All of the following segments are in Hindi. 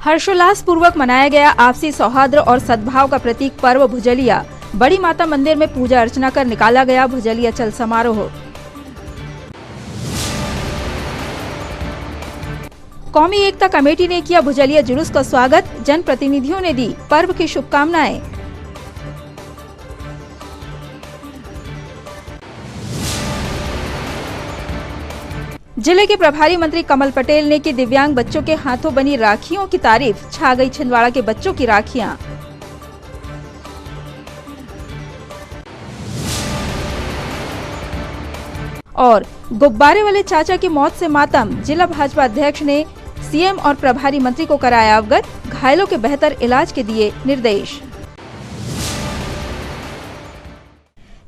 हर्षोल्लास पूर्वक मनाया गया आपसी सौहार्द और सद्भाव का प्रतीक पर्व भुजलिया। बड़ी माता मंदिर में पूजा अर्चना कर निकाला गया भुजलिया चल समारोह। कौमी एकता कमेटी ने किया भुजलिया जुलूस का स्वागत। जनप्रतिनिधियों ने दी पर्व की शुभकामनाएं। जिले के प्रभारी मंत्री कमल पटेल ने की दिव्यांग बच्चों के हाथों बनी राखियों की तारीफ। छा गई छिंदवाड़ा के बच्चों की राखियां। और गुब्बारे वाले चाचा की मौत से मातम। जिला भाजपा अध्यक्ष ने सीएम और प्रभारी मंत्री को कराया अवगत। घायलों के बेहतर इलाज के दिए निर्देश।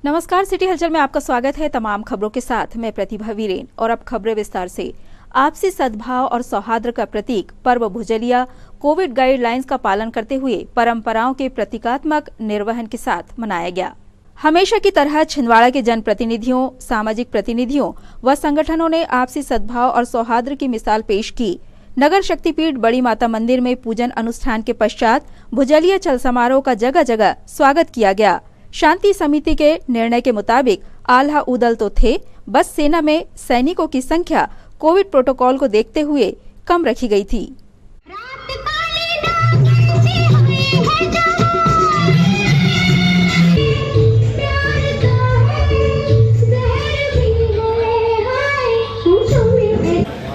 नमस्कार, सिटी हलचल में आपका स्वागत है। तमाम खबरों के साथ मैं प्रतिभा वीरेन और अब खबरें विस्तार से। आपसी सद्भाव और सौहार्द का प्रतीक पर्व भुजलिया कोविड गाइडलाइंस का पालन करते हुए परंपराओं के प्रतीकात्मक निर्वहन के साथ मनाया गया। हमेशा की तरह छिंदवाड़ा के जनप्रतिनिधियों, सामाजिक प्रतिनिधियों व संगठनों ने आपसी सद्भाव और सौहार्द की मिसाल पेश की। नगर शक्तिपीठ बड़ी माता मंदिर में पूजन अनुष्ठान के पश्चात भुजलिया चल समारोह का जगह जगह स्वागत किया गया। शांति समिति के निर्णय के मुताबिक आल्हा उदल तो थे, बस सेना में सैनिकों की संख्या कोविड प्रोटोकॉल को देखते हुए कम रखी गई थी।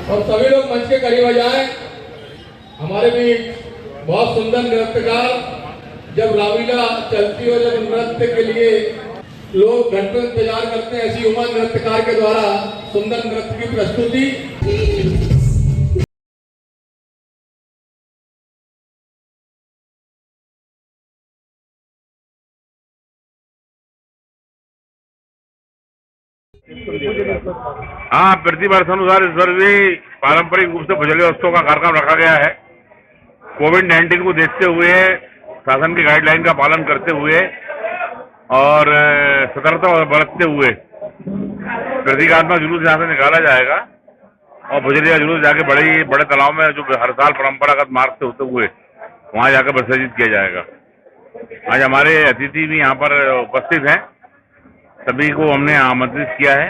और सभी लोग मंच के करीब आ जाएं। हमारे भी बहुत सुंदर नृत्यकार जब रामलीला चलती हो, जब नृत्य के लिए लोग घंटों इंतजार करते हैं, ऐसी उमा नृत्यकार के द्वारा सुंदर नृत्य की प्रस्तुति। हाँ, प्रतिवर्षानुसार इस वर्ष भी पारंपरिक रूप से भुजलिया उत्सव का कार्यक्रम रखा गया है। कोविड-19 को देखते हुए शासन की गाइडलाइन का पालन करते हुए और सतर्कता बरतते हुए प्रतीकात्मक जुलूस यहाँ से निकाला जाएगा और भुजलिया जुलूस जाके बड़े तालाब में जो हर साल परंपरागत मार्ग से होते हुए वहाँ जाकर विसर्जित किया जाएगा। आज हमारे अतिथि भी यहाँ पर उपस्थित हैं, सभी को हमने आमंत्रित किया है।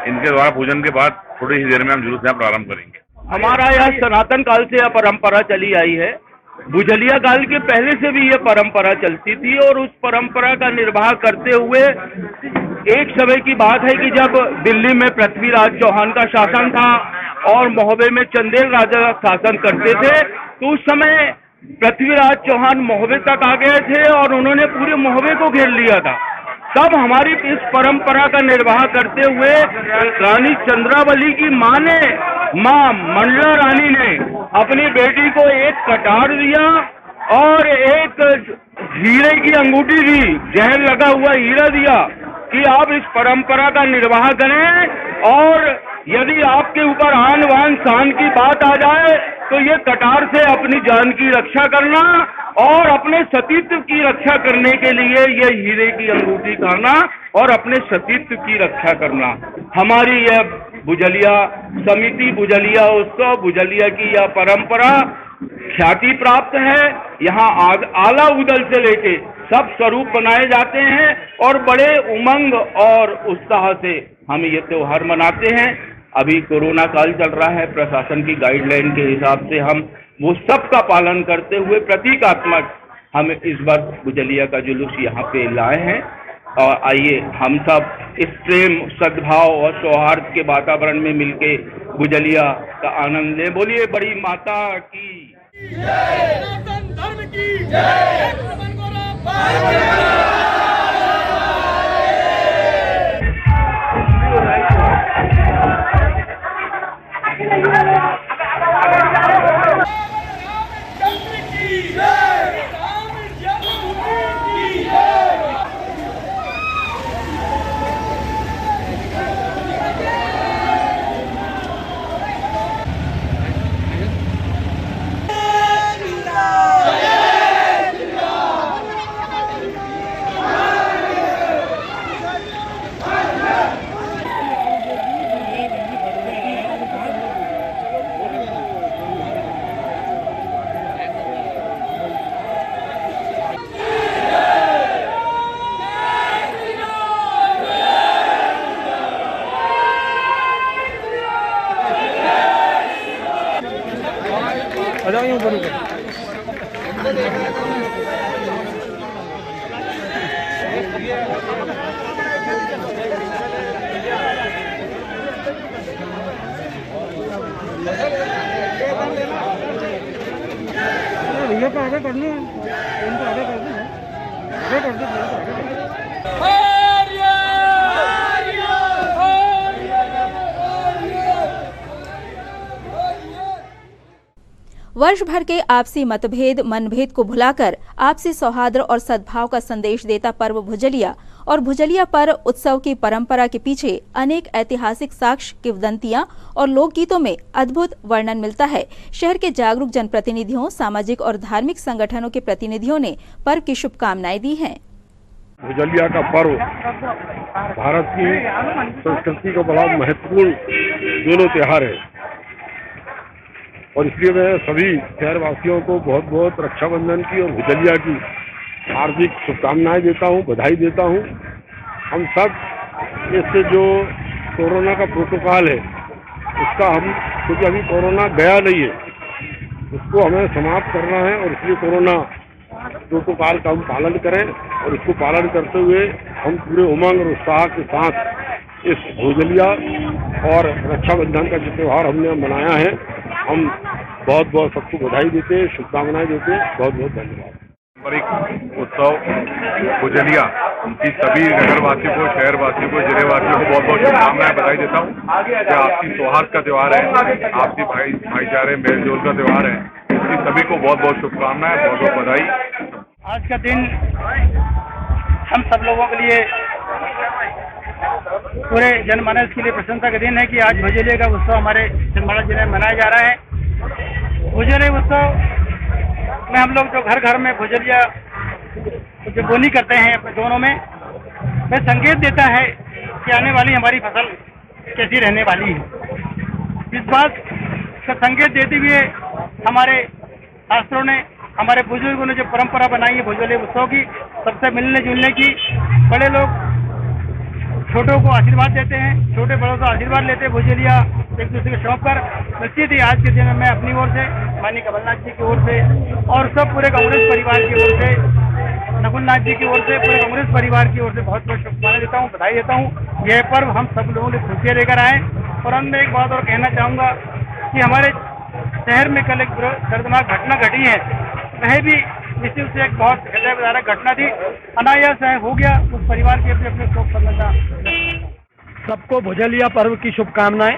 इनके द्वारा पूजन के बाद थोड़ी ही देर में हम जुलूस यहाँ प्रारंभ करेंगे। हमारा यह सनातन काल से यह परंपरा चली आई है। भुजलिया काल के पहले से भी यह परंपरा चलती थी और उस परंपरा का निर्वाह करते हुए एक समय की बात है कि जब दिल्ली में पृथ्वीराज चौहान का शासन था और महोबे में चंदेल राजा शासन करते थे, तो उस समय पृथ्वीराज चौहान महोबे तक आ गए थे और उन्होंने पूरे महोबे को घेर लिया था। तब हमारी इस परंपरा का निर्वाह करते हुए रानी चंद्रावली की माँ मंडला रानी ने अपनी बेटी को एक कटार दिया और एक हीरे की अंगूठी दी, जहर लगा हुआ हीरा दिया कि आप इस परंपरा का निर्वाह करें और यदि आपके ऊपर आन बान शान की बात आ जाए तो ये कटार से अपनी जान की रक्षा करना और अपने सतीत्व की रक्षा करने के लिए ये हीरे की अंगूठी खाना और अपने सतीत्व की रक्षा करना। हमारी यह भुजलिया समिति, भुजलिया उत्सव, भुजलिया की यह परंपरा ख्याति प्राप्त है। यहाँ आला उदल से लेके सब स्वरूप बनाए जाते हैं और बड़े उमंग और उत्साह से हम ये त्योहार मनाते हैं। अभी कोरोना काल चल रहा है, प्रशासन की गाइडलाइन के हिसाब से हम वो सब का पालन करते हुए प्रतीकात्मक हम इस बार भुजलिया का जुलूस यहाँ पे लाए हैं। और आइए हम सब इस प्रेम, सद्भाव और सौहार्द के वातावरण में मिलके भुजलिया का आनंद लें। बोलिए बड़ी माता की जय, सनातन धर्म की जय। भैया को आगे करना है, उनको आगे कर दो, आगे कर दो। वर्ष भर के आपसी मतभेद मनभेद को भुलाकर आपसी सौहार्द और सद्भाव का संदेश देता पर्व भुजलिया और भुजलिया पर्व उत्सव की परंपरा के पीछे अनेक ऐतिहासिक साक्ष्य, किंवदंतियां और लोकगीतों में अद्भुत वर्णन मिलता है। शहर के जागरूक जनप्रतिनिधियों, सामाजिक और धार्मिक संगठनों के प्रतिनिधियों ने पर्व की शुभकामनाएं दी हैं। भुजलिया का पर्व भारत की संस्कृति का बड़ा महत्वपूर्ण दोनों त्योहार है और इसलिए मैं सभी शहरवासियों को बहुत बहुत रक्षाबंधन की और भुजलिया की हार्दिक शुभकामनाएं देता हूं, बधाई देता हूं। हम सब इससे जो कोरोना का प्रोटोकॉल है उसका हम, क्योंकि अभी कोरोना गया नहीं है, उसको हमें समाप्त करना है और इसलिए कोरोना प्रोटोकॉल का हम पालन करें और इसको पालन करते हुए हम पूरे उमंग और उत्साह के साथ इस भुजलिया और रक्षाबंधन का जो त्यौहार हमने मनाया है, हम बहुत बहुत सबको बधाई देते हैं, शुभकामनाएं देते हैं। बहुत बहुत धन्यवाद। पारंपरिक उत्सव भुजलिया की सभी नगरवासियों को, शहरवासियों को, जिलेवासियों को बहुत बहुत शुभकामनाएं, बधाई देता हूँ। ये आपसी सौहार्द का त्यौहार है, आपसी भाईचारे मेल जोल का त्यौहार है। इसकी सभी को बहुत बहुत शुभकामनाएं, बहुत बहुत बधाई। आज का दिन हम सब लोगों के लिए, पूरे जनमानस के लिए प्रसन्नता का दिन है कि आज भुजलिया का उत्सव हमारे छिंदवाड़ा जिले में मनाया जा रहा है। भुजलिया उत्सव में हम लोग जो घर घर में भुजलिया जो बोनी करते हैं अपने दोनों में, वह संकेत देता है कि आने वाली हमारी फसल कैसी रहने वाली है। इस बात का संकेत देते हुए हमारे शास्त्रों ने, हमारे बुजुर्गों ने जो परंपरा बनाई है भुजलिया उत्सव की, सबसे मिलने जुलने की, बड़े लोग छोटों को आशीर्वाद देते हैं, छोटे बड़ों का आशीर्वाद लेते हैं। भुजलिया एक दूसरे के शौक पर निश्चित ही आज के दिन में मैं अपनी ओर से, माननीय कमलनाथ जी की ओर से और सब पूरे कांग्रेस परिवार की ओर से, नकुलनाथ जी की ओर से, पूरे कांग्रेस परिवार की ओर से बहुत बहुत शुभकामनाएं देता हूँ, बधाई देता हूँ। यह पर्व हम सब लोगों ने खुशियाँ लेकर आए। और अंत में एक बात और कहना चाहूँगा कि हमारे शहर में कल एक दर्दनाक घटना घटी है, वह भी निश्चित से एक बहुत हृदय विदारक घटना थी। अनायास हो गया, उस परिवार के अपने शोक संवेदना। सबको भुजलिया पर्व की शुभकामनाएं।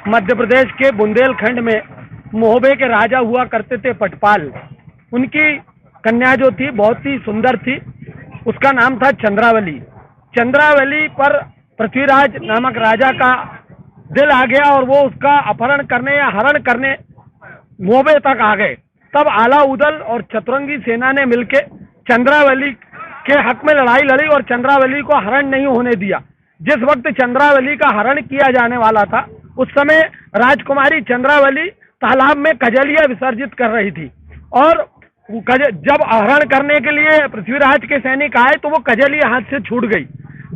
मध्य प्रदेश के बुंदेलखंड में मोहबे के राजा हुआ करते थे पटपाल। उनकी कन्या जो थी बहुत ही सुंदर थी, उसका नाम था चंद्रावली। चंद्रावली पर पृथ्वीराज नामक राजा का दिल आ गया और वो उसका अपहरण करने या हरण करने मोहबे तक आ गए। तब आला उदल और चतुरंगी सेना ने मिलकर चंद्रावली के हक में लड़ाई लड़ी और चंद्रावली को हरण नहीं होने दिया। जिस वक्त चंद्रावली का हरण किया जाने वाला था, उस समय राजकुमारी चंद्रावली तालाब में कजलिया विसर्जित कर रही थी और जब हरण करने के लिए पृथ्वीराज के सैनिक आए तो वो कजलिया हाथ से छूट गई।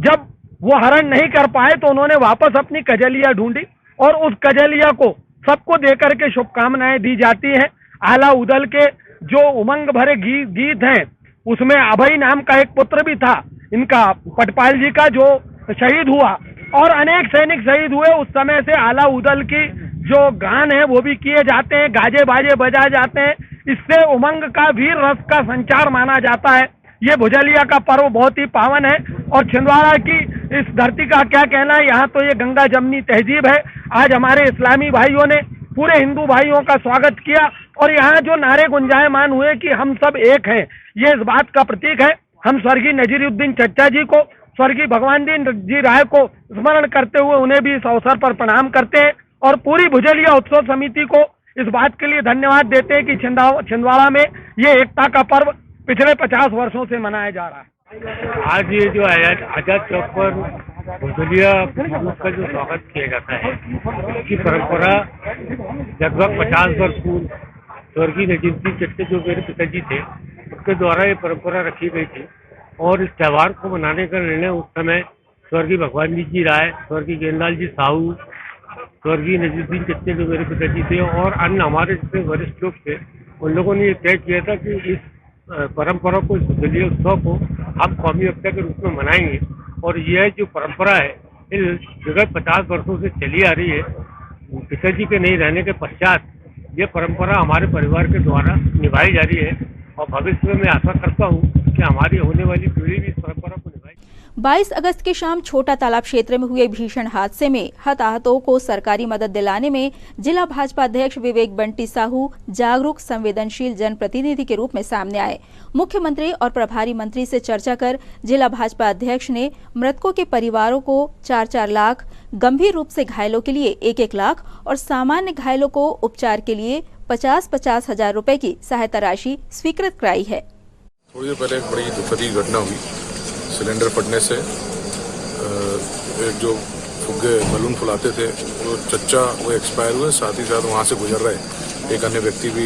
जब वो हरण नहीं कर पाए तो उन्होंने वापस अपनी कजलिया ढूंढी और उस कजलिया को सबको देकर के शुभकामनाएं दी जाती हैं। आला उदल के जो उमंग भरे गीत हैं, उसमें अभय नाम का एक पुत्र भी था इनका, पटपाल जी का, जो शहीद हुआ और अनेक सैनिक शहीद हुए। उस समय से आला उदल की जो गान है वो भी किए जाते हैं, गाजे बाजे बजाए जाते हैं। इससे उमंग का, वीर रस का संचार माना जाता है। ये भुजलिया का पर्व बहुत ही पावन है और छिंदवाड़ा की इस धरती का क्या कहना है, यहाँ तो ये गंगा जमनी तहजीब है। आज हमारे इस्लामी भाइयों ने पूरे हिंदू भाइयों का स्वागत किया और यहाँ जो नारे गुंजायमान हुए कि हम सब एक हैं, ये इस बात का प्रतीक है। हम स्वर्गीय नजीरुद्दीन चच्चा जी को, स्वर्गीय भगवान जी राय को स्मरण करते हुए उन्हें भी इस अवसर पर प्रणाम करते हैं और पूरी भुजलिया उत्सव समिति को इस बात के लिए धन्यवाद देते हैं कि छिंदवाड़ा में ये एकता का पर्व पिछले 50 वर्षों से मनाया जा रहा है। आज ये जो आजाद चौक पर भुजलिया का जो स्वागत किया जाता है, इसकी परंपरा लगभग 50 वर्ष पूर्व स्वर्गीय नजीरुद्दीन चच्चा जो मेरे पिताजी थे, उसके द्वारा ये परंपरा रखी गई थी और इस त्यौहार को मनाने का निर्णय उस समय स्वर्गीय भगवान जी राय, स्वर्गीय गेंदलाल जी साहू, स्वर्गीय नजीरुद्दीन चच्चा जो मेरे पिताजी थे और अन्य हमारे जितने वरिष्ठ लोग थे, उन लोगों ने ये तय किया था कि इस परंपरा को, इस भुजलिया उत्सव को हम कौमी हफ्ते के रूप में मनाएंगे। और यह जो परंपरा है इन विगत 50 वर्षों से चली आ रही है। पिताजी के नहीं रहने के पश्चात ये परंपरा हमारे परिवार के द्वारा निभाई जा रही है और भविष्य में मैं आशा करता हूँ कि हमारी होने वाली पीढ़ी भी इस परंपरा को निभाएगी। 22 अगस्त की शाम छोटा तालाब क्षेत्र में हुए भीषण हादसे में हताहतों को सरकारी मदद दिलाने में जिला भाजपा अध्यक्ष विवेक बंटी साहू जागरूक संवेदनशील जनप्रतिनिधि के रूप में सामने आए। मुख्यमंत्री और प्रभारी मंत्री से चर्चा कर जिला भाजपा अध्यक्ष ने मृतकों के परिवारों को 4-4 लाख, गंभीर रूप से घायलों के लिए 1-1 लाख और सामान्य घायलों को उपचार के लिए 50-50 हजार रुपए की सहायता राशि स्वीकृत कराई है। थोड़ी देर पहले एक बड़ी दुखद घटना हुई। सिलेंडर फटने से एक जो फुग्गे बलून फुलाते थे वो चच्चा वो एक्सपायर हुए, साथ ही साथ वहाँ से गुजर रहे एक अन्य व्यक्ति भी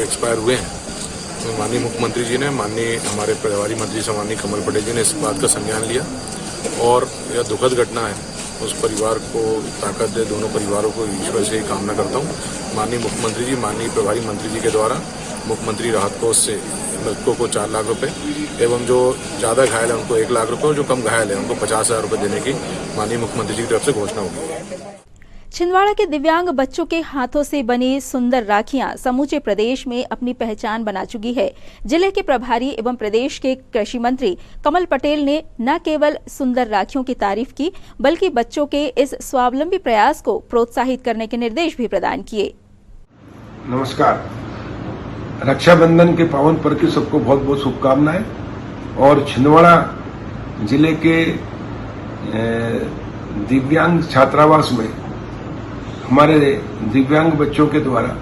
एक्सपायर हुए हैं। तो माननीय मुख्यमंत्री जी ने, माननीय हमारे प्रभारी मंत्री सम्माननीय कमल पटेल जी ने इस बात का संज्ञान लिया और यह दुखद घटना है। उस परिवार को ताकत दे, दोनों परिवारों को ईश्वर से ही कामना करता हूँ। माननीय मुख्यमंत्री जी, माननीय प्रभारी मंत्री जी के द्वारा मुख्यमंत्री राहत कोष से मृतकों को 4 लाख रुपए एवं जो ज़्यादा घायल है उनको 1 लाख रुपए और जो कम घायल है उनको 50,000 रुपए देने की माननीय मुख्यमंत्री जी की तरफ से घोषणा होगी। छिंदवाड़ा के दिव्यांग बच्चों के हाथों से बनी सुंदर राखियां समूचे प्रदेश में अपनी पहचान बना चुकी है। जिले के प्रभारी एवं प्रदेश के कृषि मंत्री कमल पटेल ने न केवल सुंदर राखियों की तारीफ की बल्कि बच्चों के इस स्वावलंबी प्रयास को प्रोत्साहित करने के निर्देश भी प्रदान किए। नमस्कार। रक्षाबंधन के पावन पर्व की सबको बहुत बहुत शुभकामनाएं। और छिंदवाड़ा जिले के दिव्यांग छात्रावास में हमारे दिव्यांग बच्चों के द्वारा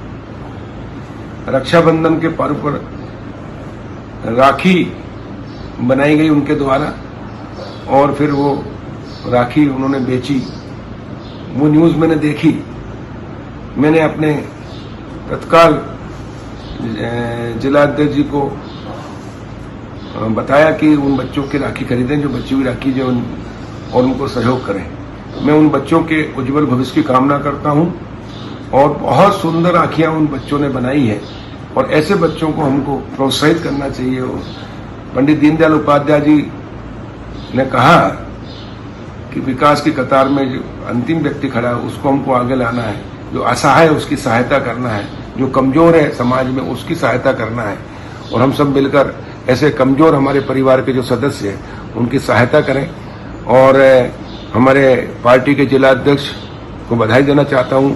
रक्षाबंधन के पर्व पर राखी बनाई गई उनके द्वारा और फिर वो राखी उन्होंने बेची। वो न्यूज़ मैंने देखी। मैंने अपने तत्काल जिलाध्यक्ष जी को बताया कि उन बच्चों की राखी खरीदें जो बची हुई राखी जो और उनको सहयोग करें। मैं उन बच्चों के उज्जवल भविष्य की कामना करता हूं और बहुत सुंदर राखियां उन बच्चों ने बनाई है और ऐसे बच्चों को हमको प्रोत्साहित करना चाहिए। और पंडित दीनदयाल उपाध्याय जी ने कहा कि विकास की कतार में जो अंतिम व्यक्ति खड़ा है उसको हमको आगे लाना है, जो असहाय है उसकी सहायता करना है, जो कमजोर है समाज में उसकी सहायता करना है। और हम सब मिलकर ऐसे कमजोर हमारे परिवार के जो सदस्य हैं उनकी सहायता करें। और हमारे पार्टी के जिलाध्यक्ष को बधाई देना चाहता हूं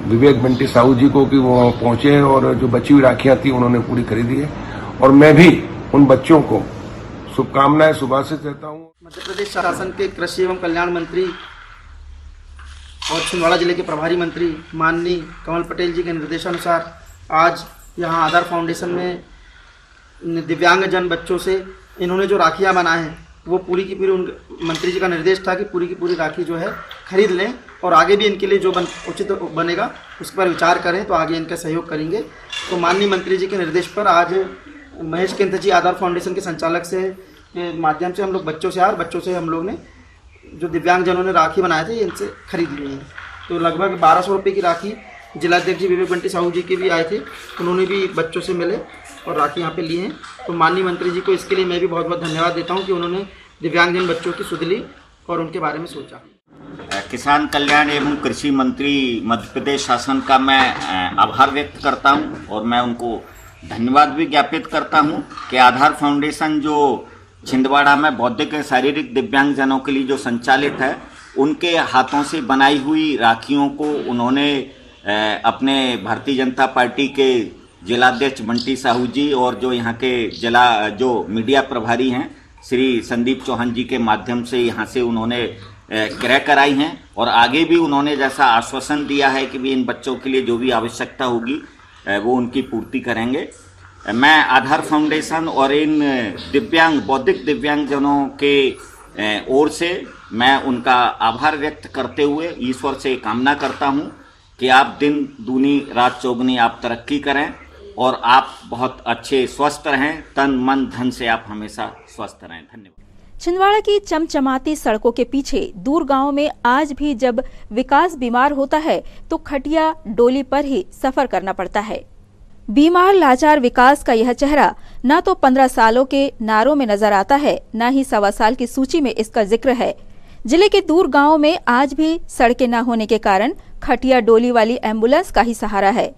विवेक बंटी साहू जी को कि वो पहुंचे और जो बची हुई राखियां थी उन्होंने पूरी खरीदी है। और मैं भी उन बच्चों को शुभकामनाएं सुभाषित देता हूं। मध्य प्रदेश शासन के कृषि एवं कल्याण मंत्री और छिंदवाड़ा जिले के प्रभारी मंत्री माननीय कमल पटेल जी के निर्देशानुसार आज यहाँ आधार फाउंडेशन में दिव्यांगजन बच्चों से इन्होंने जो राखियाँ बनाए हैं वो पूरी की पूरी उन मंत्री जी का निर्देश था कि पूरी की पूरी राखी जो है खरीद लें और आगे भी इनके लिए जो उचित बनेगा उस पर विचार करें तो आगे इनका सहयोग करेंगे। तो माननीय मंत्री जी के निर्देश पर आज महेश केंद्र जी आधार फाउंडेशन के संचालक से के माध्यम से हम लोग बच्चों से हम लोग ने जो दिव्यांगजनों ने राखी बनाए थे इनसे खरीद ली है। तो लगभग 1200 रुपये की राखी जिलाध्यक्ष जी विवेक बंटी साहू जी के भी आए थे, उन्होंने भी बच्चों से मिले और राखी यहाँ पे ली हैं। तो माननीय मंत्री जी को इसके लिए मैं भी बहुत बहुत धन्यवाद देता हूँ कि उन्होंने दिव्यांगजन बच्चों की सुध ली और उनके बारे में सोचा। किसान कल्याण एवं कृषि मंत्री मध्य प्रदेश शासन का मैं आभार व्यक्त करता हूँ और मैं उनको धन्यवाद भी ज्ञापित करता हूँ कि आधार फाउंडेशन जो छिंदवाड़ा में बौद्धिक और शारीरिक दिव्यांगजनों के लिए जो संचालित है उनके हाथों से बनाई हुई राखियों को उन्होंने अपने भारतीय जनता पार्टी के जिलाध्यक्ष बंटी साहू जी और जो यहाँ के जिला जो मीडिया प्रभारी हैं श्री संदीप चौहान जी के माध्यम से यहाँ से उन्होंने क्रय कराई हैं और आगे भी उन्होंने जैसा आश्वासन दिया है कि भी इन बच्चों के लिए जो भी आवश्यकता होगी वो उनकी पूर्ति करेंगे। मैं आधार फाउंडेशन और इन बौद्धिक दिव्यांगजनों के ओर से मैं उनका आभार व्यक्त करते हुए ईश्वर से कामना करता हूं कि आप दिन दूनी रात चौगुनी आप तरक्की करें और आप बहुत अच्छे स्वस्थ रहें, तन मन धन से आप हमेशा स्वस्थ रहें। धन्यवाद। छिंदवाड़ा की चमचमाती सड़कों के पीछे दूर गांव में आज भी जब विकास बीमार होता है तो खटिया डोली पर ही सफर करना पड़ता है। बीमार लाचार विकास का यह चेहरा न तो 15 सालों के नारों में नजर आता है, न ही 1.25 साल की सूची में इसका जिक्र है। जिले के दूर गांव में आज भी सड़कें न होने के कारण खटिया डोली वाली एम्बुलेंस का ही सहारा है।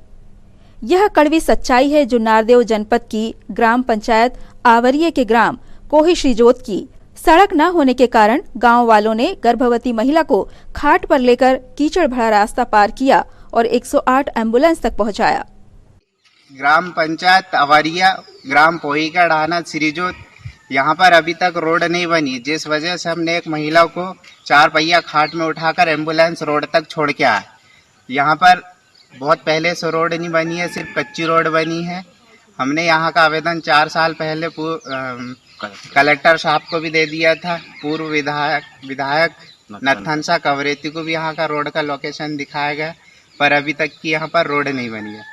यह कड़वी सच्चाई है जो नारदेव जनपद की ग्राम पंचायत आवरिये के ग्राम कोही श्रीजोत की। सड़क न होने के कारण गांव वालों ने गर्भवती महिला को खाट पर लेकर कीचड़ भरा रास्ता पार किया और 108 एम्बुलेंस तक पहुंचाया। ग्राम पंचायत अवरिया ग्राम पोही का ढाना श्रीजोत, यहाँ पर अभी तक रोड नहीं बनी, जिस वजह से हमने एक महिला को 4 पहिया खाट में उठाकर एम्बुलेंस रोड तक छोड़ के आए। यहाँ पर बहुत पहले से रोड नहीं बनी है, सिर्फ कच्ची रोड बनी है। हमने यहाँ का आवेदन 4 साल पहले कलेक्टर साहब को भी दे दिया था। पूर्व विधायक नथनसा कवरेती को भी यहाँ का रोड का लोकेशन दिखाया गया, पर अभी तक की यहाँ पर रोड नहीं बनी है।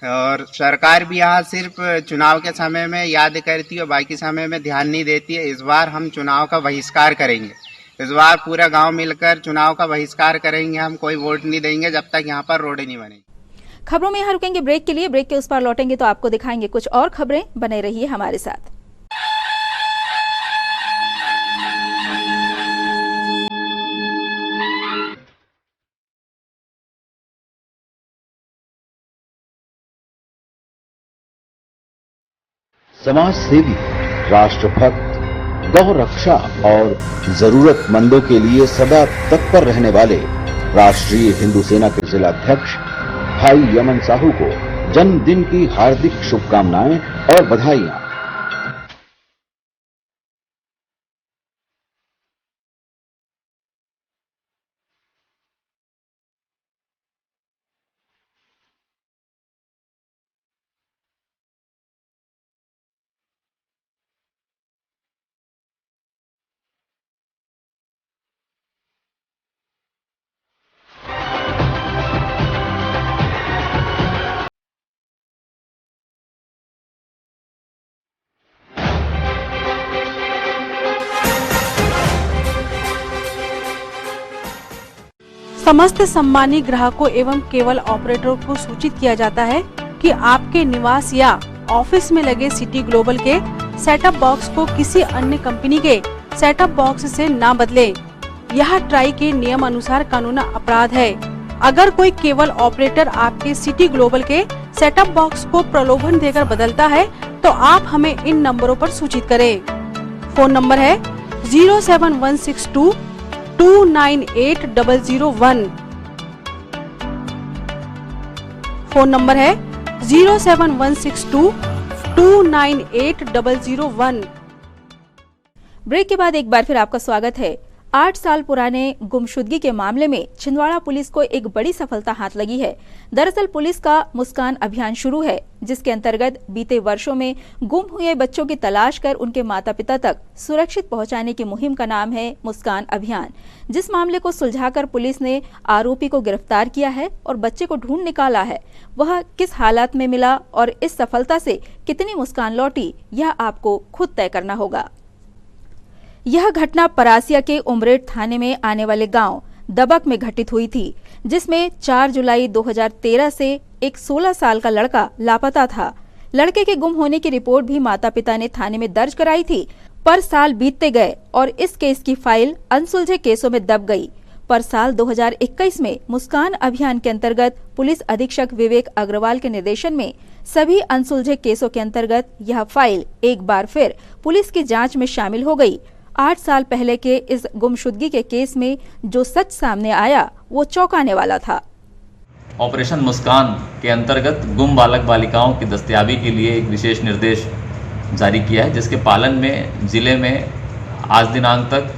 और सरकार भी यहाँ सिर्फ चुनाव के समय में याद करती है, बाकी समय में ध्यान नहीं देती है। इस बार हम चुनाव का बहिष्कार करेंगे। इस बार पूरा गांव मिलकर चुनाव का बहिष्कार करेंगे। हम कोई वोट नहीं देंगे जब तक यहाँ पर रोड नहीं बनेगी। खबरों में यहाँ रुकेंगे ब्रेक के लिए। ब्रेक के उस पार लौटेंगे तो आपको दिखाएंगे कुछ और खबरें। बने रहिए हमारे साथ। समाज सेवी, राष्ट्रभक्त, गौ रक्षा और जरूरतमंदों के लिए सदा तत्पर रहने वाले राष्ट्रीय हिंदू सेना के जिलाध्यक्ष भाई यमन साहू को जन्मदिन की हार्दिक शुभकामनाएं और बधाइयां। समस्त सम्मानित ग्राहकों एवं केबल ऑपरेटरों को सूचित किया जाता है कि आपके निवास या ऑफिस में लगे सिटी ग्लोबल के सेटअप बॉक्स को किसी अन्य कंपनी के सेटअप बॉक्स से ना बदलें। यह ट्राई के नियम अनुसार कानूनी अपराध है। अगर कोई केबल ऑपरेटर आपके सिटी ग्लोबल के सेटअप बॉक्स को प्रलोभन देकर बदलता है तो आप हमें इन नंबरों पर सूचित करें। फोन नंबर है 07162 298-001। फोन नंबर है 07162 298-001। ब्रेक के बाद एक बार फिर आपका स्वागत है। 8 साल पुराने गुमशुदगी के मामले में छिंदवाड़ा पुलिस को एक बड़ी सफलता हाथ लगी है। दरअसल पुलिस का मुस्कान अभियान शुरू है, जिसके अंतर्गत बीते वर्षों में गुम हुए बच्चों की तलाश कर उनके माता पिता तक सुरक्षित पहुंचाने की मुहिम का नाम है मुस्कान अभियान। जिस मामले को सुलझाकर पुलिस ने आरोपी को गिरफ्तार किया है और बच्चे को ढूंढ निकाला है, वह किस हालात में मिला और इस सफलता से कितनी मुस्कान लौटी, यह आपको खुद तय करना होगा। यह घटना परासिया के उमरेड थाने में आने वाले गांव दबक में घटित हुई थी, जिसमें 4 जुलाई 2013 से एक 16 साल का लड़का लापता था। लड़के के गुम होने की रिपोर्ट भी माता पिता ने थाने में दर्ज कराई थी, पर साल बीतते गए और इस केस की फाइल अनसुलझे केसों में दब गई। पर साल 2021 में मुस्कान अभियान के अंतर्गत पुलिस अधीक्षक विवेक अग्रवाल के निर्देशन में सभी अनसुलझे केसों के अंतर्गत यह फाइल एक बार फिर पुलिस की जांच में शामिल हो गई। 8 साल पहले के इस गुमशुदगी के केस में जो सच सामने आया वो चौंकाने वाला था। ऑपरेशन मुस्कान के अंतर्गत गुम बालक बालिकाओं की दस्तयाबी के लिए एक विशेष निर्देश जारी किया है, जिसके पालन में जिले में आज दिनांक तक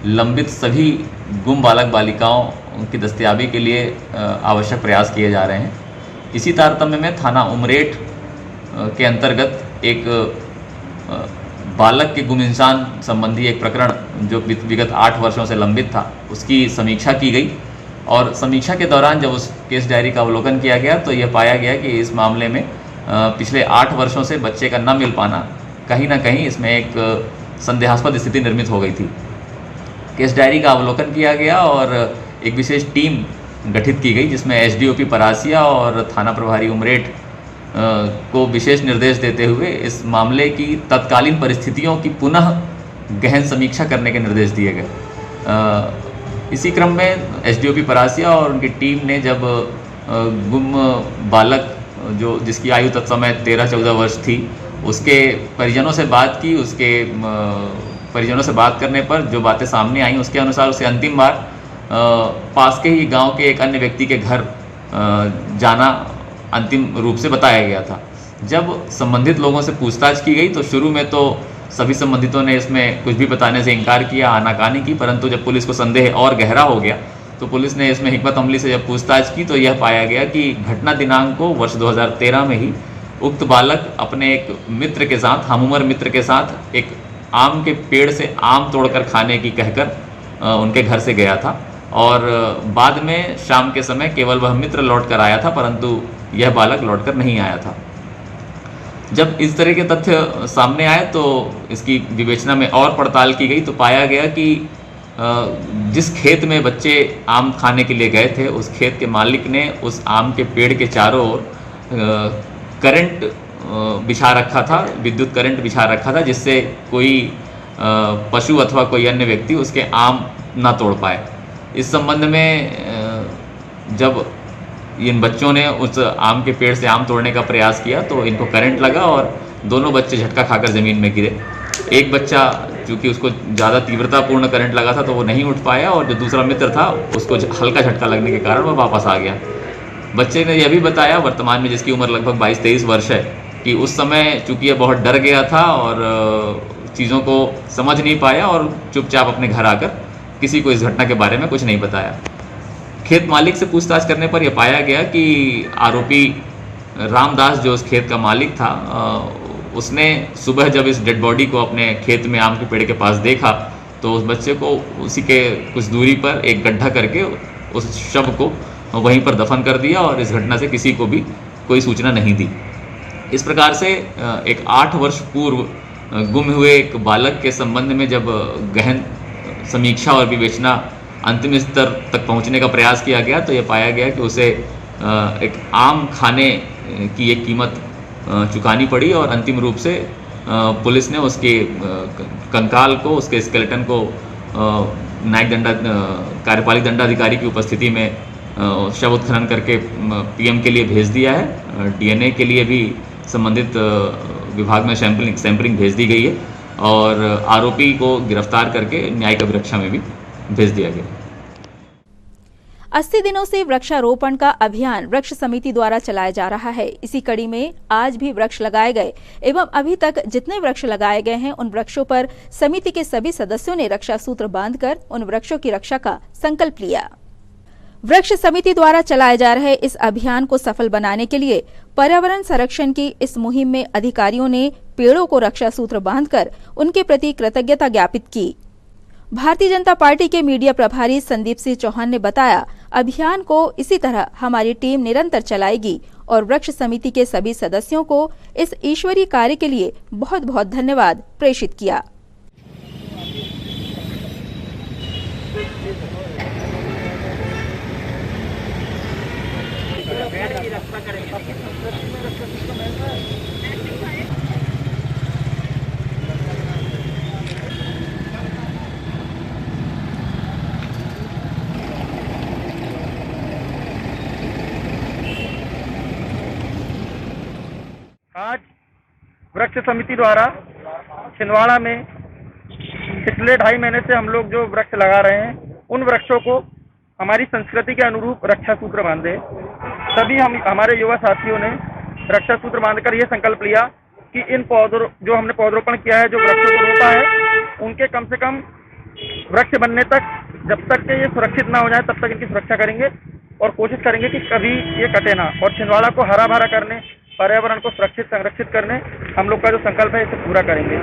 लंबित सभी गुम बालक बालिकाओं की दस्तयाबी के लिए आवश्यक प्रयास किए जा रहे हैं। इसी तारतम्य में थाना उमरेठ के अंतर्गत एक बालक के गुम इंसान संबंधी एक प्रकरण जो विगत 8 वर्षों से लंबित था, उसकी समीक्षा की गई और समीक्षा के दौरान जब उस केस डायरी का अवलोकन किया गया तो यह पाया गया कि इस मामले में पिछले 8 वर्षों से बच्चे का न मिल पाना कहीं ना कहीं इसमें एक संदेहास्पद स्थिति निर्मित हो गई थी। केस डायरी का अवलोकन किया गया और एक विशेष टीम गठित की गई, जिसमें एसडीओपी परासिया और थाना प्रभारी उमरेठ को विशेष निर्देश देते हुए इस मामले की तत्कालीन परिस्थितियों की पुनः गहन समीक्षा करने के निर्देश दिए गए। इसी क्रम में एसडीओपी परासिया और उनकी टीम ने जब गुम बालक जिसकी आयु तत्समय 13-14 वर्ष थी, उसके परिजनों से बात की। उसके परिजनों से बात करने पर जो बातें सामने आई, उसके अनुसार उसे अंतिम बार पास के ही गांव के एक अन्य व्यक्ति के घर जाना अंतिम रूप से बताया गया था। जब संबंधित लोगों से पूछताछ की गई तो शुरू में तो सभी संबंधितों ने इसमें कुछ भी बताने से इनकार किया, आनाकानी की, परंतु जब पुलिस को संदेह और गहरा हो गया तो पुलिस ने इसमें हिकमत अमली से जब पूछताछ की तो यह पाया गया कि घटना दिनांक को वर्ष 2013 में ही उक्त बालक अपने एक मित्र के साथ, हमउम्र मित्र के साथ, एक आम के पेड़ से आम तोड़कर खाने की कहकर उनके घर से गया था और बाद में शाम के समय केवल वह मित्र लौट कर आया था, परंतु यह बालक लौटकर नहीं आया था। जब इस तरह के तथ्य सामने आए तो इसकी विवेचना में और पड़ताल की गई तो पाया गया कि जिस खेत में बच्चे आम खाने के लिए गए थे, उस खेत के मालिक ने उस आम के पेड़ के चारों ओर करंट बिछा रखा था, विद्युत करंट बिछा रखा था, जिससे कोई पशु अथवा कोई अन्य व्यक्ति उसके आम ना तोड़ पाए। इस संबंध में जब इन बच्चों ने उस आम के पेड़ से आम तोड़ने का प्रयास किया तो इनको करंट लगा और दोनों बच्चे झटका खाकर ज़मीन में गिरे। एक बच्चा चूँकि उसको ज़्यादा तीव्रतापूर्ण करंट लगा था तो वो नहीं उठ पाया और जो दूसरा मित्र था उसको हल्का झटका लगने के कारण वह वापस आ गया। बच्चे ने यह भी बताया, वर्तमान में जिसकी उम्र लगभग 22-23 वर्ष है, कि उस समय चूँकि यह बहुत डर गया था और चीज़ों को समझ नहीं पाया और चुपचाप अपने घर आकर किसी को इस घटना के बारे में कुछ नहीं बताया। खेत मालिक से पूछताछ करने पर यह पाया गया कि आरोपी रामदास जो उस खेत का मालिक था, उसने सुबह जब इस डेड बॉडी को अपने खेत में आम के पेड़ के पास देखा तो उस बच्चे को उसी के कुछ दूरी पर एक गड्ढा करके उस शव को वहीं पर दफन कर दिया और इस घटना से किसी को भी कोई सूचना नहीं दी। इस प्रकार से एक 8 वर्ष पूर्व गुम हुए एक बालक के संबंध में जब गहन समीक्षा और विवेचना अंतिम स्तर तक पहुंचने का प्रयास किया गया तो यह पाया गया कि उसे एक आम खाने की एक कीमत चुकानी पड़ी और अंतिम रूप से पुलिस ने उसके कंकाल को, उसके स्केलेटन को न्यायिक कार्यपालिक दंडाधिकारी की उपस्थिति में शव उत्खनन करके पीएम के लिए भेज दिया है। डीएनए के लिए भी संबंधित विभाग में सैंपलिंग भेज दी गई है और आरोपी को गिरफ्तार करके न्यायिक अभिरक्षा में भी भेज दिया गया। 80 दिनों से वृक्षारोपण का अभियान वृक्ष समिति द्वारा चलाया जा रहा है। इसी कड़ी में आज भी वृक्ष लगाए गए एवं अभी तक जितने वृक्ष लगाए गए हैं उन वृक्षों पर समिति के सभी सदस्यों ने रक्षा सूत्र बांधकर उन वृक्षों की रक्षा का संकल्प लिया। वृक्ष समिति द्वारा चलाए जा रहे इस अभियान को सफल बनाने के लिए पर्यावरण संरक्षण की इस मुहिम में अधिकारियों ने पेड़ों को रक्षा सूत्र बांधकर उनके प्रति कृतज्ञता ज्ञापित की। भारतीय जनता पार्टी के मीडिया प्रभारी संदीप सिंह चौहान ने बताया, अभियान को इसी तरह हमारी टीम निरंतर चलाएगी और वृक्ष समिति के सभी सदस्यों को इस ईश्वरीय कार्य के लिए बहुत बहुत धन्यवाद प्रेषित किया। आज वृक्ष समिति द्वारा छिंदवाड़ा में पिछले 2.5 महीने से हम लोग जो वृक्ष लगा रहे हैं उन वृक्षों को हमारी संस्कृति के अनुरूप रक्षा सूत्र बांधे। तभी हमारे युवा साथियों ने रक्षा सूत्र बांधकर ये संकल्प लिया कि इन पौधों जो हमने पौधरोपण किया है, जो वृक्षों को रोपा है, उनके कम से कम वृक्ष बनने तक, जब तक कि ये सुरक्षित ना हो जाए तब तक इनकी सुरक्षा करेंगे और कोशिश करेंगे कि कभी ये कटे ना। और छिंदवाड़ा को हरा भरा करने, पर्यावरण को सुरक्षित संरक्षित करने हम लोग का जो संकल्प है इसे पूरा करेंगे।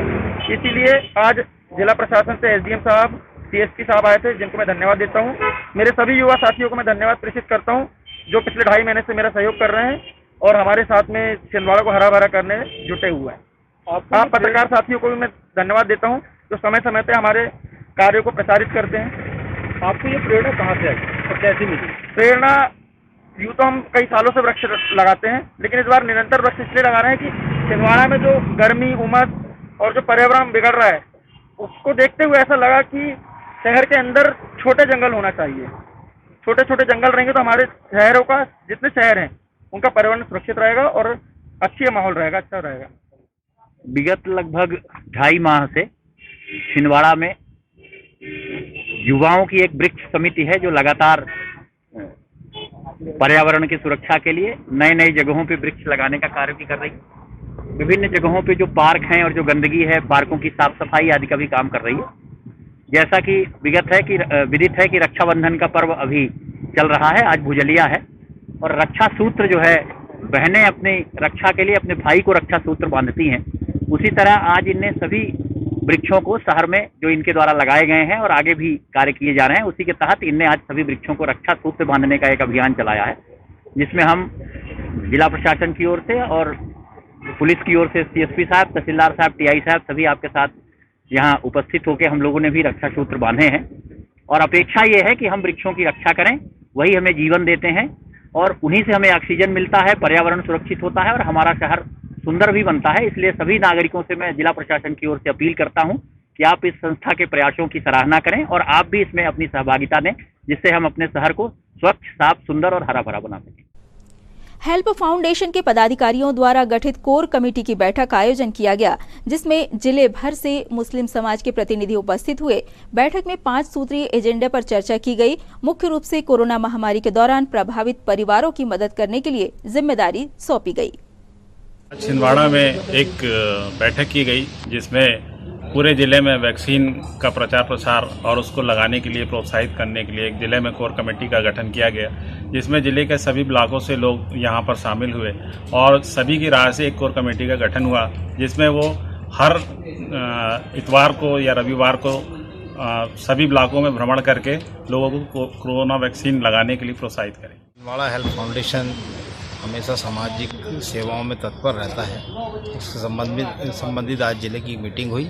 इसीलिए आज जिला प्रशासन से एसडीएम साहब, सीएसपी साहब आए थे, जिनको मैं धन्यवाद देता हूँ। मेरे सभी युवा साथियों को मैं धन्यवाद प्रेषित करता हूँ जो पिछले 2.5 महीने से मेरा सहयोग कर रहे हैं और हमारे साथ में छिंदवाड़ा को हरा भरा करने में जुटे हुए हैं। आप पत्रकार साथियों को भी मैं धन्यवाद देता हूँ जो समय समय पे हमारे कार्यों को प्रसारित करते हैं। आपको ये प्रेरणा कहाँ से आई और कैसे मिली? प्रेरणा यूँ तो हम कई सालों से वृक्ष लगाते हैं, लेकिन इस बार निरंतर वृक्ष इसलिए लगा रहे हैं कि छिंदवाड़ा में जो गर्मी, उमस और जो पर्यावरण बिगड़ रहा है, उसको देखते हुए ऐसा लगा कि शहर के अंदर छोटे जंगल होना चाहिए। छोटे छोटे जंगल रहेंगे तो हमारे शहरों का, जितने शहर हैं उनका पर्यावरण सुरक्षित रहेगा और अच्छी माहौल रहेगा, अच्छा रहेगा। विगत लगभग 2.5 माह से छिंदवाड़ा में युवाओं की एक वृक्ष समिति है जो लगातार पर्यावरण की सुरक्षा के लिए नई नई जगहों पे वृक्ष लगाने का कार्य भी कर रही है। विभिन्न जगहों पे जो पार्क हैं और जो गंदगी है, पार्कों की साफ सफाई आदि का भी काम कर रही है। जैसा कि विदित है कि रक्षाबंधन का पर्व अभी चल रहा है, आज भुजलिया है और रक्षा सूत्र जो है, बहनें अपनी रक्षा के लिए अपने भाई को रक्षा सूत्र बांधती हैं। उसी तरह आज इनने सभी वृक्षों को शहर में जो इनके द्वारा लगाए गए हैं और आगे भी कार्य किए जा रहे हैं, उसी के तहत इनने आज सभी वृक्षों को रक्षा सूत्र बांधने का एक अभियान चलाया है, जिसमें हम जिला प्रशासन की ओर से और पुलिस की ओर से CSP साहब, तहसीलदार साहब, TI साहब सभी आपके साथ यहाँ उपस्थित होकर हम लोगों ने भी रक्षा सूत्र बांधे हैं। और अपेक्षा ये है कि हम वृक्षों की रक्षा करें, वही हमें जीवन देते हैं और उन्हीं से हमें ऑक्सीजन मिलता है, पर्यावरण सुरक्षित होता है और हमारा शहर सुंदर भी बनता है। इसलिए सभी नागरिकों से मैं जिला प्रशासन की ओर से अपील करता हूं कि आप इस संस्था के प्रयासों की सराहना करें और आप भी इसमें अपनी सहभागिता दें, जिससे हम अपने शहर को स्वच्छ, साफ, सुंदर और हरा भरा बना सकें। हेल्प फाउंडेशन के पदाधिकारियों द्वारा गठित कोर कमेटी की बैठक का आयोजन किया गया, जिसमें जिले भर से मुस्लिम समाज के प्रतिनिधि उपस्थित हुए। बैठक में 5 सूत्रीय एजेंडे पर चर्चा की गई। मुख्य रूप से कोरोना महामारी के दौरान प्रभावित परिवारों की मदद करने के लिए जिम्मेदारी सौंपी गई। छिंदवाड़ा में एक बैठक की गई, जिसमें पूरे जिले में वैक्सीन का प्रचार प्रसार और उसको लगाने के लिए प्रोत्साहित करने के लिए एक जिले में कोर कमेटी का गठन किया गया, जिसमें जिले के सभी ब्लॉकों से लोग यहां पर शामिल हुए और सभी की राय से एक कोर कमेटी का गठन हुआ, जिसमें वो हर इतवार को या रविवार को सभी ब्लॉकों में भ्रमण करके लोगों को कोरोना वैक्सीन लगाने के लिए प्रोत्साहित करें। छिंदवाड़ा हेल्थ फाउंडेशन हमेशा सामाजिक सेवाओं में तत्पर रहता है। इससे संबंधित आज जिले की मीटिंग हुई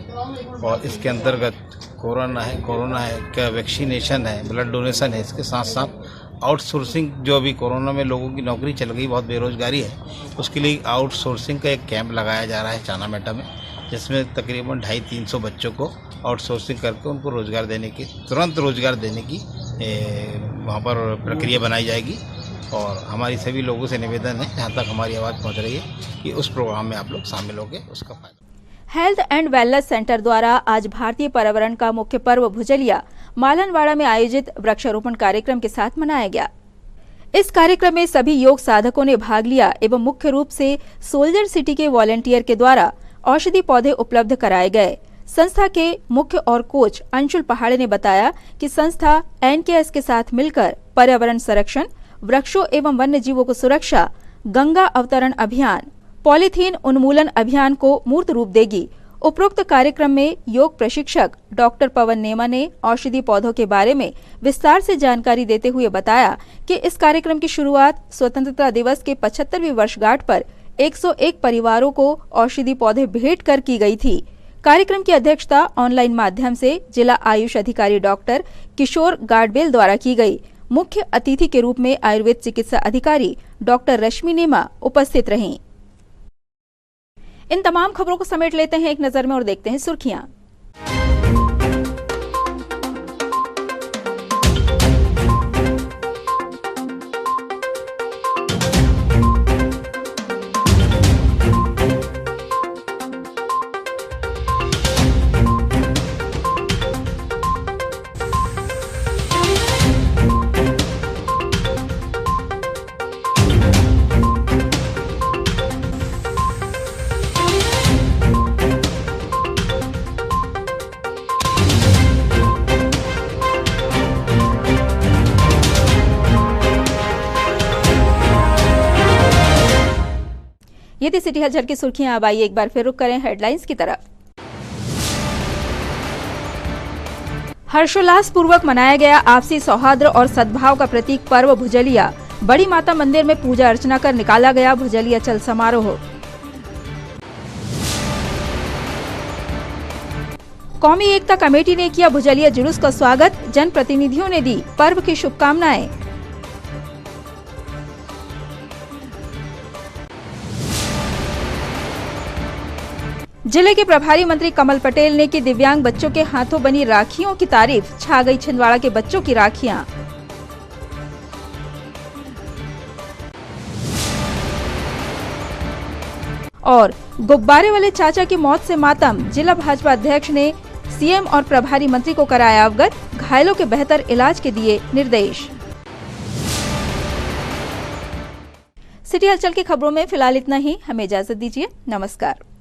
और इसके अंतर्गत कोरोना है क्या वैक्सीनेशन है, ब्लड डोनेशन है, इसके साथ साथ आउटसोर्सिंग जो अभी कोरोना में लोगों की नौकरी चल गई, बहुत बेरोजगारी है, उसके लिए आउटसोर्सिंग का एक कैंप लगाया जा रहा है चानामेटा में, जिसमें तकरीबन 250-300 बच्चों को आउटसोर्सिंग करके उनको रोजगार देने की, तुरंत रोजगार देने की वहाँ पर प्रक्रिया बनाई जाएगी। और हमारी सभी लोगों से निवेदन है, जहाँ तक हमारी आवाज़ पहुँच रही है, कि उस प्रोग्राम में आप लोग शामिल होंगे, उसका फायदा। हेल्थ एंड वेलनेस सेंटर द्वारा आज भारतीय पर्यावरण का मुख्य पर्व भुजलिया मालनवाड़ा में आयोजित वृक्षारोपण कार्यक्रम के साथ मनाया गया। इस कार्यक्रम में सभी योग साधकों ने भाग लिया एवं मुख्य रूप से सोल्जर सिटी के वॉलंटियर के द्वारा औषधि पौधे उपलब्ध कराए गए। संस्था के मुख्य और कोच अंशुल पहाड़े ने बताया कि संस्था NKS के साथ मिलकर पर्यावरण संरक्षण, वृक्षों एवं वन्य जीवों को सुरक्षा, गंगा अवतरण अभियान, पॉलीथीन उन्मूलन अभियान को मूर्त रूप देगी। उपरोक्त कार्यक्रम में योग प्रशिक्षक डॉक्टर पवन नेमा ने औषधि पौधों के बारे में विस्तार से जानकारी देते हुए बताया कि इस कार्यक्रम की शुरुआत स्वतंत्रता दिवस के 75वीं वर्षगांठ पर 101 परिवारों को औषधि पौधे भेंट कर की गई थी। कार्यक्रम की अध्यक्षता ऑनलाइन माध्यम से जिला आयुष अधिकारी डॉक्टर किशोर गाडबेल द्वारा की गई। मुख्य अतिथि के रूप में आयुर्वेद चिकित्सा अधिकारी डॉक्टर रश्मि नेमा उपस्थित रहीं। इन तमाम खबरों को समेट लेते हैं एक नजर में और देखते हैं सुर्खियां। ये थी सिटी हलचल की सुर्खियां। अब आइए एक बार फिर रुक करें हेडलाइंस की तरफ। हर्षोल्लास पूर्वक मनाया गया आपसी सौहार्द और सद्भाव का प्रतीक पर्व भुजलिया। बड़ी माता मंदिर में पूजा अर्चना कर निकाला गया भुजलिया चल समारोह। कौमी एकता कमेटी ने किया भुजलिया जुलूस का स्वागत, जनप्रतिनिधियों ने दी पर्व की शुभकामनाएं। जिले के प्रभारी मंत्री कमल पटेल ने की दिव्यांग बच्चों के हाथों बनी राखियों की तारीफ, छा गई छिंदवाड़ा के बच्चों की राखियां। और गुब्बारे वाले चाचा की मौत से मातम, जिला भाजपा अध्यक्ष ने सीएम और प्रभारी मंत्री को कराया अवगत, घायलों के बेहतर इलाज के दिए निर्देश। सिटी हलचल की खबरों में फिलहाल इतना ही, हमें इजाजत दीजिए, नमस्कार।